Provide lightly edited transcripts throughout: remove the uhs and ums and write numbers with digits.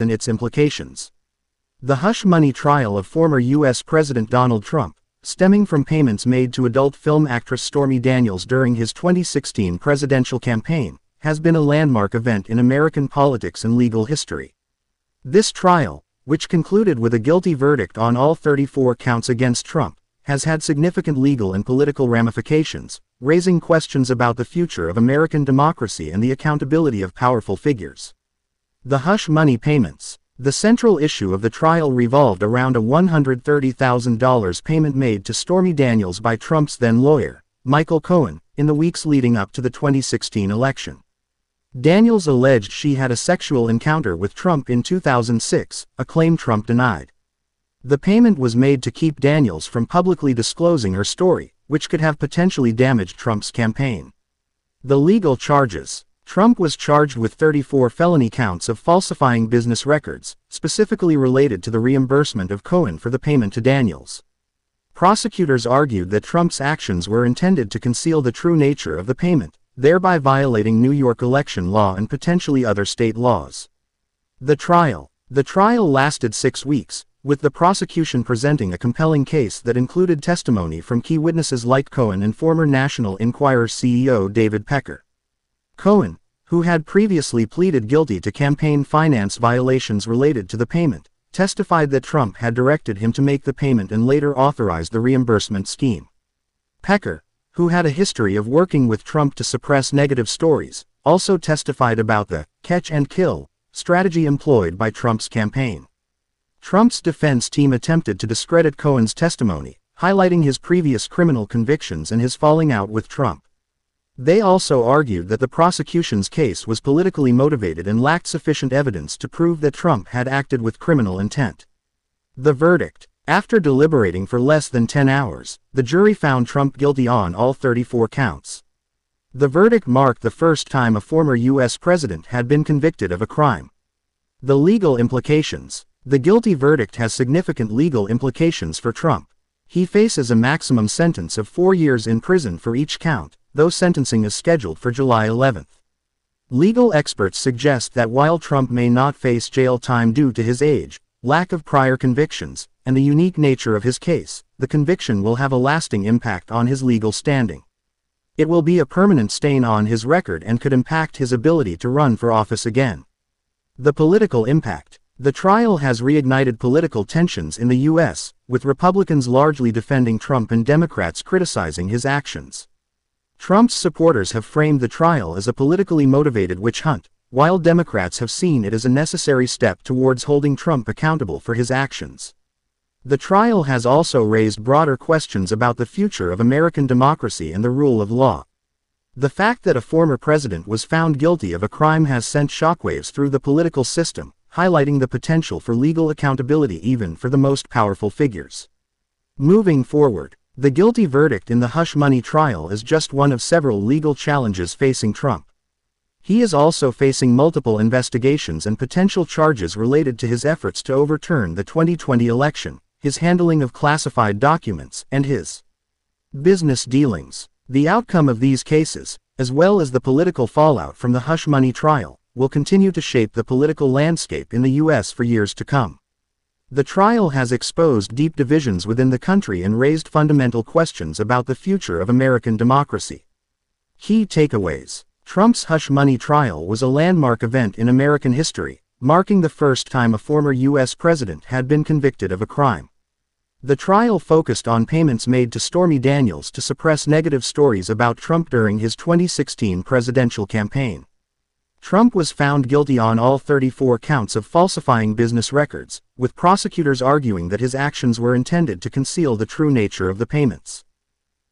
and its implications. The hush money trial of former U.S. President Donald Trump, stemming from payments made to adult film actress Stormy Daniels during his 2016 presidential campaign, has been a landmark event in American politics and legal history. This trial, which concluded with a guilty verdict on all 34 counts against Trump, has had significant legal and political ramifications, raising questions about the future of American democracy and the accountability of powerful figures. The hush money payments. The central issue of the trial revolved around a $130,000 payment made to Stormy Daniels by Trump's then lawyer, Michael Cohen, in the weeks leading up to the 2016 election. Daniels alleged she had a sexual encounter with Trump in 2006, a claim Trump denied. The payment was made to keep Daniels from publicly disclosing her story, which could have potentially damaged Trump's campaign. The legal charges. Trump was charged with 34 felony counts of falsifying business records, specifically related to the reimbursement of Cohen for the payment to Daniels. Prosecutors argued that Trump's actions were intended to conceal the true nature of the payment, thereby violating New York election law and potentially other state laws. The trial. The trial lasted 6 weeks, with the prosecution presenting a compelling case that included testimony from key witnesses like Cohen and former National Enquirer CEO David Pecker. Cohen, who had previously pleaded guilty to campaign finance violations related to the payment, testified that Trump had directed him to make the payment and later authorized the reimbursement scheme. Pecker, who had a history of working with Trump to suppress negative stories, also testified about the catch and kill strategy employed by Trump's campaign. Trump's defense team attempted to discredit Cohen's testimony, highlighting his previous criminal convictions and his falling out with Trump. They also argued that the prosecution's case was politically motivated and lacked sufficient evidence to prove that Trump had acted with criminal intent. The verdict. After deliberating for less than 10 hours, the jury found Trump guilty on all 34 counts. The verdict marked the first time a former U.S. president had been convicted of a crime. The legal implications. The guilty verdict has significant legal implications for Trump. He faces a maximum sentence of 4 years in prison for each count, though sentencing is scheduled for July 11. Legal experts suggest that while Trump may not face jail time due to his age, lack of prior convictions, and the unique nature of his case, the conviction will have a lasting impact on his legal standing. It will be a permanent stain on his record and could impact his ability to run for office again. The political impact. The trial has reignited political tensions in the U.S., with Republicans largely defending Trump and Democrats criticizing his actions. Trump's supporters have framed the trial as a politically motivated witch hunt, while Democrats have seen it as a necessary step towards holding Trump accountable for his actions. The trial has also raised broader questions about the future of American democracy and the rule of law. The fact that a former president was found guilty of a crime has sent shockwaves through the political system, highlighting the potential for legal accountability even for the most powerful figures. Moving forward, the guilty verdict in the hush money trial is just one of several legal challenges facing Trump. He is also facing multiple investigations and potential charges related to his efforts to overturn the 2020 election, his handling of classified documents, and his business dealings. The outcome of these cases, as well as the political fallout from the hush money trial, will continue to shape the political landscape in the U.S. for years to come. The trial has exposed deep divisions within the country and raised fundamental questions about the future of American democracy. Key takeaways. Trump's hush money trial was a landmark event in American history, marking the first time a former U.S. president had been convicted of a crime. The trial focused on payments made to Stormy Daniels to suppress negative stories about Trump during his 2016 presidential campaign. Trump was found guilty on all 34 counts of falsifying business records, with prosecutors arguing that his actions were intended to conceal the true nature of the payments.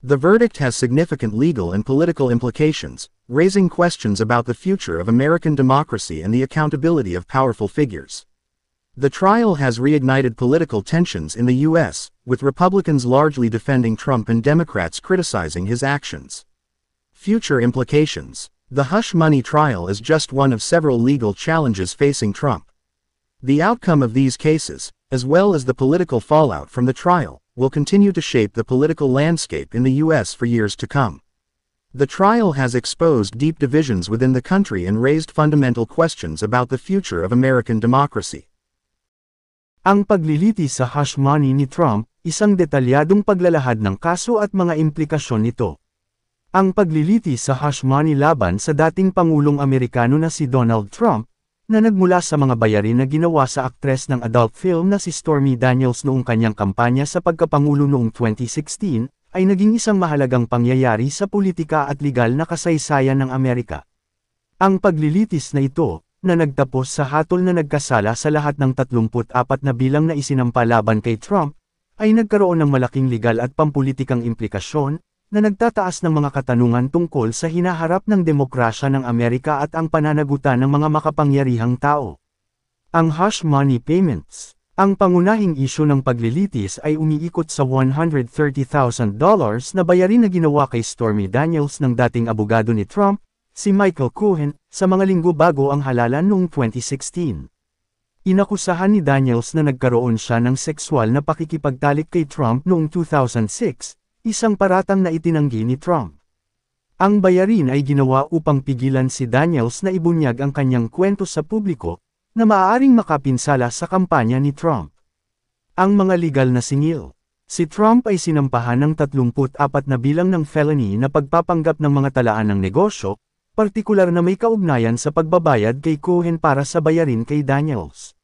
The verdict has significant legal and political implications, raising questions about the future of American democracy and the accountability of powerful figures. The trial has reignited political tensions in the U.S., with Republicans largely defending Trump and Democrats criticizing his actions. Future implications. The hush money trial is just one of several legal challenges facing Trump. The outcome of these cases, as well as the political fallout from the trial, will continue to shape the political landscape in the U.S. for years to come. The trial has exposed deep divisions within the country and raised fundamental questions about the future of American democracy. Ang paglilitis sa hush money ni Trump, isang detalyadong paglalahad ng kaso at mga implikasyon nito. Ang paglilitis sa hush money laban sa dating Pangulong Amerikano na si Donald Trump, na nagmula sa mga bayarin na ginawa sa aktres ng adult film na si Stormy Daniels noong kanyang kampanya sa pagkapangulo noong 2016, ay naging isang mahalagang pangyayari sa politika at legal na kasaysayan ng Amerika. Ang paglilitis na ito, na nagtapos sa hatol na nagkasala sa lahat ng 34 na bilang na isinampa laban kay Trump, ay nagkaroon ng malaking legal at pampulitikang implikasyon, na nagtataas ng mga katanungan tungkol sa hinaharap ng demokrasya ng Amerika at ang pananagutan ng mga makapangyarihang tao. Ang hush money payments. Ang pangunahing isyu ng paglilitis ay umiikot sa $130,000 na bayarin na ginawa kay Stormy Daniels ng dating abogado ni Trump, si Michael Cohen, sa mga linggo bago ang halalan noong 2016. Inakusahan ni Daniels na nagkaroon siya ng sexual na pakikipagtalik kay Trump noong 2006, isang paratang na itinanggi ni Trump. Ang bayarin ay ginawa upang pigilan si Daniels na ibunyag ang kanyang kwento sa publiko, na maaaring makapinsala sa kampanya ni Trump. Ang mga legal na singil. Si Trump ay sinampahan ng 34 na bilang ng felony na pagpapanggap ng mga talaan ng negosyo, partikular na may kaugnayan sa pagbabayad kay Cohen para sa bayarin kay Daniels.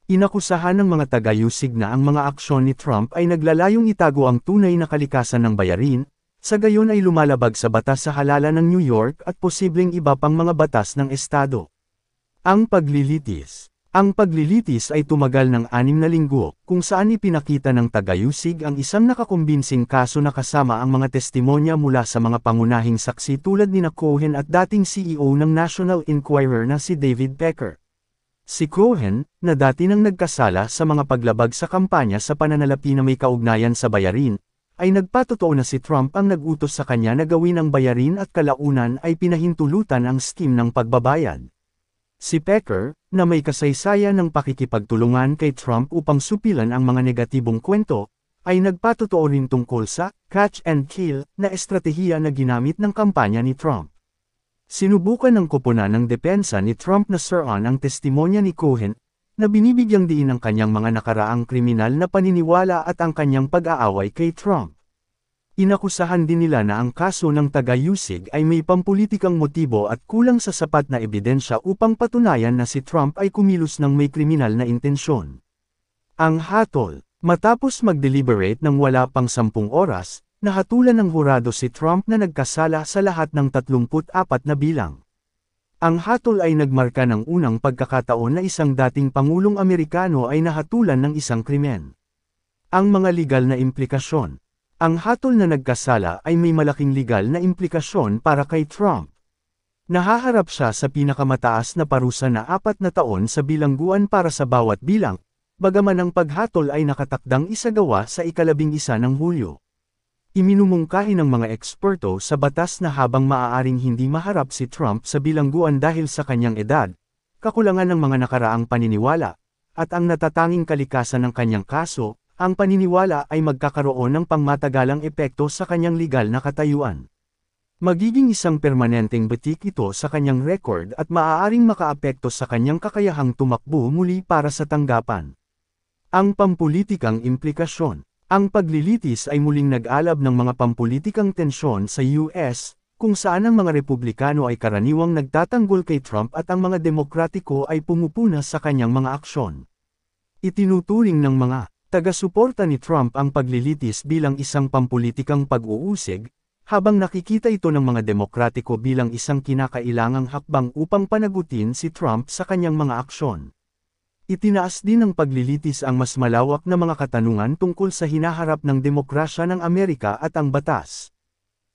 Inakusahan ng mga taga-usig na ang mga aksyon ni Trump ay naglalayong itago ang tunay na kalikasan ng bayarin, sa gayon ay lumalabag sa batas sa halalan ng New York at posibleng iba pang mga batas ng estado. Ang paglilitis. Ang paglilitis ay tumagal ng 6 na linggo, kung saan ipinakita ng taga-usig ang isang nakakumbinsing kaso na kasama ang mga testimonya mula sa mga pangunahing saksi tulad ni Cohen at dating CEO ng National Enquirer na si David Pecker. Si Cohen, na dati nang nagkasala sa mga paglabag sa kampanya sa pananalapi na may kaugnayan sa bayarin, ay nagpatotoo na si Trump ang nag-utos sa kanya na gawin ang bayarin at kalaunan ay pinahintulutan ang scheme ng pagbabayad. Si Pecker, na may kasaysayan ng pakikipagtulungan kay Trump upang supilan ang mga negatibong kwento, ay nagpatotoo rin tungkol sa catch and kill na estratehiya na ginamit ng kampanya ni Trump. Sinubukan ng koponan ng depensa ni Trump na siraan ang testimonya ni Cohen, na binibigyang diin ang kanyang mga nakaraang kriminal na paniniwala at ang kanyang pag-aaway kay Trump. Inakusahan din nila na ang kaso ng taga-usig ay may pampulitikang motibo at kulang sa sapat na ebidensya upang patunayan na si Trump ay kumilos ng may kriminal na intensyon. Ang hatol. Matapos mag-deliberate ng wala pang 10 oras, nahatulan ng hurado si Trump na nagkasala sa lahat ng 34 na bilang. Ang hatol ay nagmarka ng unang pagkakataon na isang dating Pangulong Amerikano ay nahatulan ng isang krimen. Ang mga legal na implikasyon. Ang hatol na nagkasala ay may malaking legal na implikasyon para kay Trump. Nahaharap siya sa pinakamataas na parusa na 4 na taon sa bilangguan para sa bawat bilang, bagaman ang paghatol ay nakatakdang isagawa sa 11 ng Hulyo. Iminumungkahi ng mga eksperto sa batas na habang maaaring hindi maharap si Trump sa bilangguan dahil sa kanyang edad, kakulangan ng mga nakaraang paniniwala, at ang natatanging kalikasan ng kanyang kaso, ang paniniwala ay magkakaroon ng pangmatagalang epekto sa kanyang legal na katayuan. Magiging isang permanenteng batik ito sa kanyang record at maaaring makaapekto sa kanyang kakayahang tumakbo muli para sa tanggapan. Ang pampulitikang implikasyon. Ang paglilitis ay muling nag-alab ng mga pampulitikang tensyon sa US, kung saan ang mga Republikano ay karaniwang nagtatanggol kay Trump at ang mga Demokratiko ay pumupuna sa kanyang mga aksyon. Itinuturing ng mga taga-suporta ni Trump ang paglilitis bilang isang pampulitikang pag-uusig, habang nakikita ito ng mga Demokratiko bilang isang kinakailangang hakbang upang panagutin si Trump sa kanyang mga aksyon. Itinaas din ng paglilitis ang mas malawak na mga katanungan tungkol sa hinaharap ng demokrasya ng Amerika at ang batas.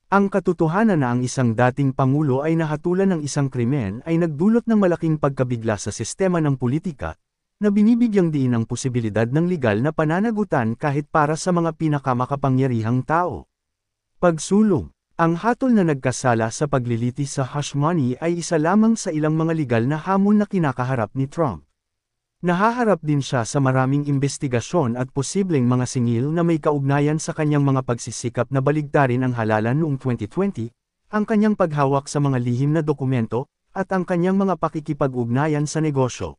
Ang katotohanan na ang isang dating pangulo ay nahatulan ng isang krimen ay nagdulot ng malaking pagkabigla sa sistema ng politika, na binibigyang diin ang posibilidad ng legal na pananagutan kahit para sa mga pinakamakapangyarihang tao. Pagsulong. Ang hatol na nagkasala sa paglilitis sa hush money ay isa lamang sa ilang mga legal na hamon na kinakaharap ni Trump. Nahaharap din siya sa maraming investigasyon at posibleng mga singil na may kaugnayan sa kanyang mga pagsisikap na baligtarin ang halalan noong 2020, ang kanyang paghawak sa mga lihim na dokumento, at ang kanyang mga pakikipag-ugnayan sa negosyo.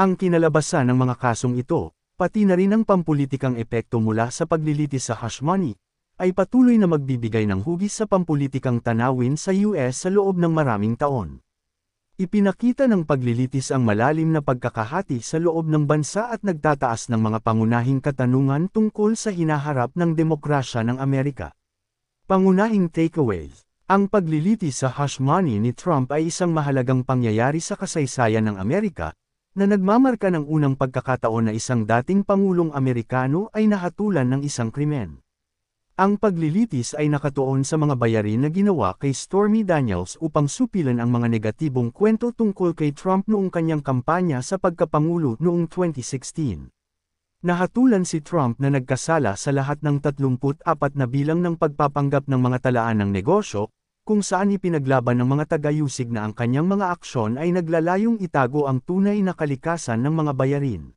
Ang kinalabasan ng mga kasong ito, pati na rin ang pampulitikang epekto mula sa paglilitis sa hush money, ay patuloy na magbibigay ng hugis sa pampulitikang tanawin sa US sa loob ng maraming taon. Ipinakita ng paglilitis ang malalim na pagkakahati sa loob ng bansa at nagtataas ng mga pangunahing katanungan tungkol sa hinaharap ng demokrasya ng Amerika. Pangunahing takeaways. Ang paglilitis sa hush money ni Trump ay isang mahalagang pangyayari sa kasaysayan ng Amerika, na nagmamarka ng unang pagkakataon na isang dating Pangulong Amerikano ay nahatulan ng isang krimen. Ang paglilitis ay nakatuon sa mga bayarin na ginawa kay Stormy Daniels upang supilan ang mga negatibong kwento tungkol kay Trump noong kanyang kampanya sa pagkapangulo noong 2016. Nahatulan si Trump na nagkasala sa lahat ng 34 na bilang ng pagpapanggap ng mga talaan ng negosyo, kung saan ipinaglaban ng mga tagayusig na ang kanyang mga aksyon ay naglalayong itago ang tunay na kalikasan ng mga bayarin.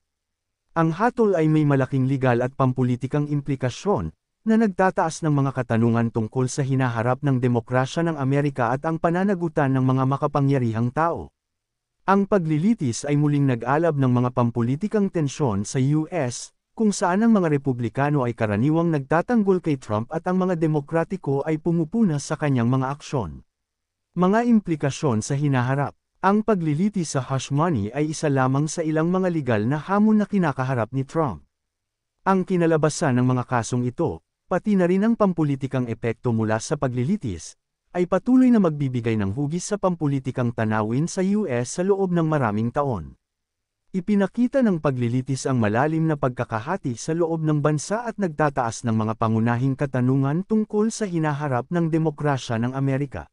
Ang hatol ay may malaking legal at pampulitikang implikasyon, na nagtataas ng mga katanungan tungkol sa hinaharap ng demokrasya ng Amerika at ang pananagutan ng mga makapangyarihang tao. Ang paglilitis ay muling nag-alab ng mga pampulitikang tensyon sa US, kung saan ang mga Republikano ay karaniwang nagtatanggol kay Trump at ang mga Demokratiko ay pumupuna sa kanyang mga aksyon. Mga implikasyon sa hinaharap. Ang paglilitis sa hush money ay isa lamang sa ilang mga legal na hamon na kinakaharap ni Trump. Ang kinalabasan ng mga kasong ito, pati na rin ang pampulitikang epekto mula sa paglilitis, ay patuloy na magbibigay ng hugis sa pampulitikang tanawin sa US sa loob ng maraming taon. Ipinakita ng paglilitis ang malalim na pagkakahati sa loob ng bansa at nagtataas ng mga pangunahing katanungan tungkol sa hinaharap ng demokrasya ng Amerika.